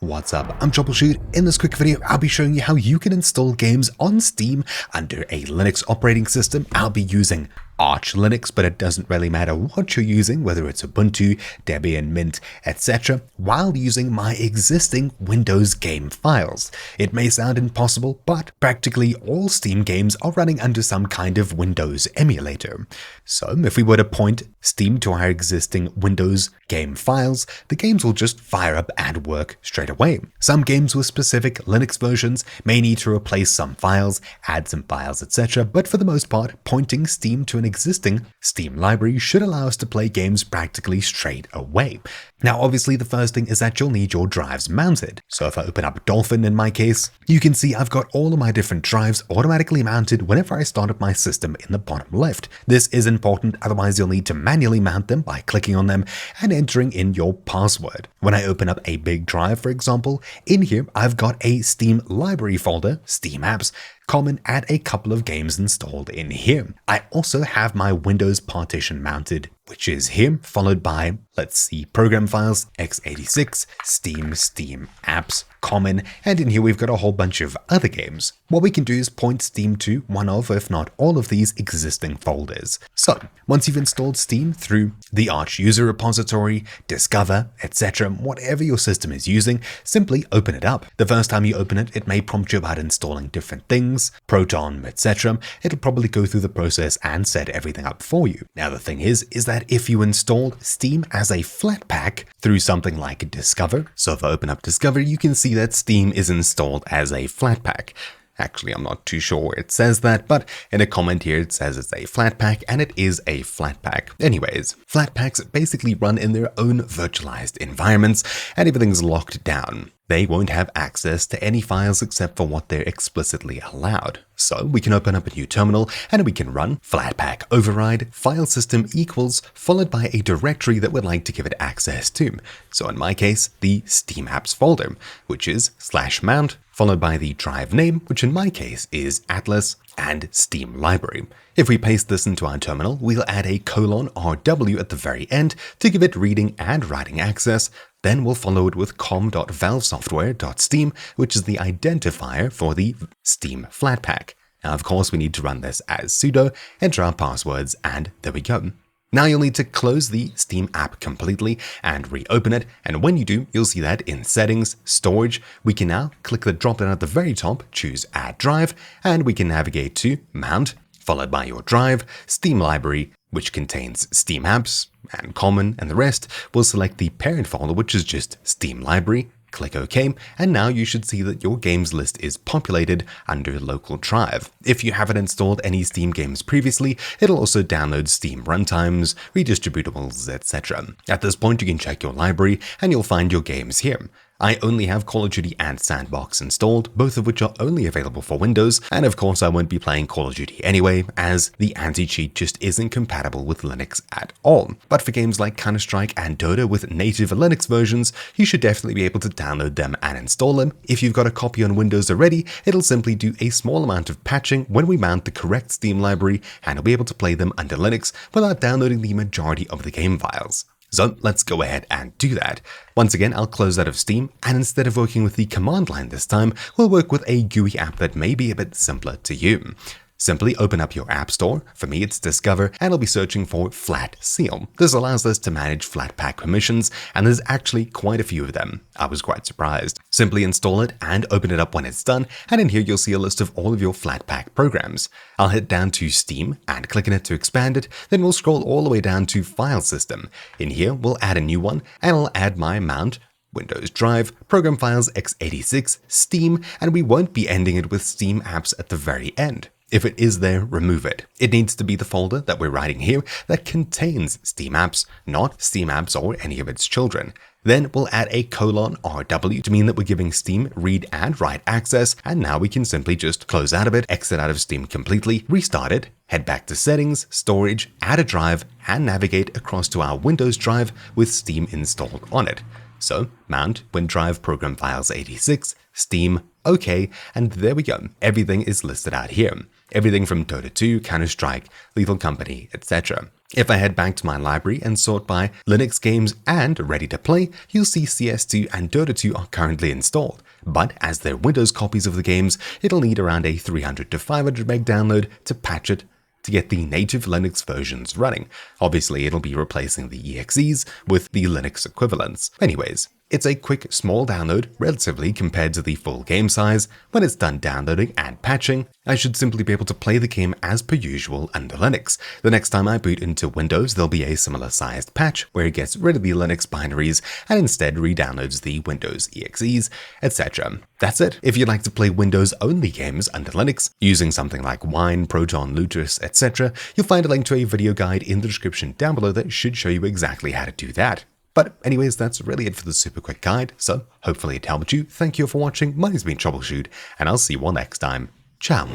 What's up? I'm Troubleshoot. In this quick video, I'll be showing you how you can install games on Steam under a Linux operating system. I'll be using Arch Linux, but it doesn't really matter what you're using, whether it's Ubuntu, Debian, Mint, etc., while using my existing Windows game files. It may sound impossible, but practically all Steam games are running under some kind of Windows emulator. So if we were to point Steam to our existing Windows game files, the games will just fire up and work straight away. Some games with specific Linux versions may need to replace some files, add some files, etc., but for the most part, pointing Steam to an existing Steam library should allow us to play games practically straight away. Now, obviously, the first thing is that you'll need your drives mounted. So if I open up Dolphin in my case, you can see I've got all of my different drives automatically mounted whenever I start up my system in the bottom left. This is important, otherwise you'll need to manually mount them by clicking on them and entering in your password. When I open up a big drive, for example, in here I've got a Steam library folder, Steam Apps, Common, and a couple of games installed in here. I also have my Windows partition mounted, which is here, followed by, let's see, program files, x86, Steam Apps, Common, and in here we've got a whole bunch of other games. What we can do is point Steam to one of, if not all of these existing folders. So, once you've installed Steam through the Arch user repository, Discover, etc., whatever your system is using, simply open it up. The first time you open it, it may prompt you about installing different things, Proton, etc. It'll probably go through the process and set everything up for you. Now the thing is that if you installed Steam as a Flatpak through something like Discover, so if I open up Discover, you can see that Steam is installed as a Flatpak. Actually, I'm not too sure where it says that, but in a comment here it says it's a Flatpak, and it is a Flatpak. Anyways, Flatpaks basically run in their own virtualized environments, and everything's locked down. They won't have access to any files except for what they're explicitly allowed. So we can open up a new terminal and we can run flatpak override file system equals followed by a directory that we'd like to give it access to. So in my case, the Steam Apps folder, which is /mount, followed by the drive name, which in my case is Atlas, and Steam library. If we paste this into our terminal, we'll add a :rw at the very end to give it reading and writing access. Then we'll follow it with com.valvesoftware.steam, which is the identifier for the Steam Flatpak. Now, of course, we need to run this as sudo, enter our passwords, and there we go. Now you'll need to close the Steam app completely and reopen it, and when you do, you'll see that in Settings, Storage, we can now click the drop-down at the very top, choose Add Drive, and we can navigate to Mount, followed by your drive, Steam Library, which contains Steam Apps and Common, and the rest. We'll select the parent folder, which is just Steam Library, click OK, and now you should see that your games list is populated under local drive. If you haven't installed any Steam games previously, it'll also download Steam runtimes, redistributables, etc. At this point, you can check your library and you'll find your games here. I only have Call of Duty and Sandbox installed, both of which are only available for Windows, and of course I won't be playing Call of Duty anyway, as the anti-cheat just isn't compatible with Linux at all. But for games like Counter-Strike and Dota with native Linux versions, you should definitely be able to download them and install them. If you've got a copy on Windows already, it'll simply do a small amount of patching when we mount the correct Steam library, and you'll be able to play them under Linux without downloading the majority of the game files. So let's go ahead and do that. Once again, I'll close out of Steam, and instead of working with the command line this time, we'll work with a GUI app that may be a bit simpler to you. Simply open up your App Store, for me it's Discover, and I'll be searching for Flatseal. This allows us to manage Flatpak permissions, and there's actually quite a few of them. I was quite surprised. Simply install it and open it up when it's done, and in here you'll see a list of all of your Flatpak programs. I'll hit down to Steam and click on it to expand it, then we'll scroll all the way down to File System. In here we'll add a new one, and I'll add my Mount, Windows Drive, Program Files x86, Steam, and we won't be ending it with Steam Apps at the very end. If it is there, remove it. It needs to be the folder that we're writing here that contains Steam Apps, not Steam Apps or any of its children. Then we'll add a :rw to mean that we're giving Steam read and write access, and now we can simply just close out of it, exit out of Steam completely, restart it, head back to Settings, Storage, add a drive, and navigate across to our Windows drive with Steam installed on it. So mount WinDrive Program Files 86, Steam, OK, and there we go. Everything is listed out here. Everything from Dota 2, Counter-Strike, Lethal Company, etc. If I head back to my library and sort by Linux games and ready to play, you'll see CS2 and Dota 2 are currently installed. But as they're Windows copies of the games, it'll need around a 300 to 500 meg download to patch it to get the native Linux versions running. Obviously, it'll be replacing the EXEs with the Linux equivalents. Anyways, it's a quick, small download, relatively compared to the full game size. When it's done downloading and patching, I should simply be able to play the game as per usual under Linux. The next time I boot into Windows, there'll be a similar sized patch where it gets rid of the Linux binaries and instead re-downloads the Windows EXEs, etc. That's it. If you'd like to play Windows-only games under Linux, using something like Wine, Proton, Lutus, etc., you'll find a link to a video guide in the description down below that should show you exactly how to do that. But anyways, that's really it for the super quick guide, so hopefully it helped you. Thank you for watching, my name's been Troubleshoot, and I'll see you all next time. Ciao.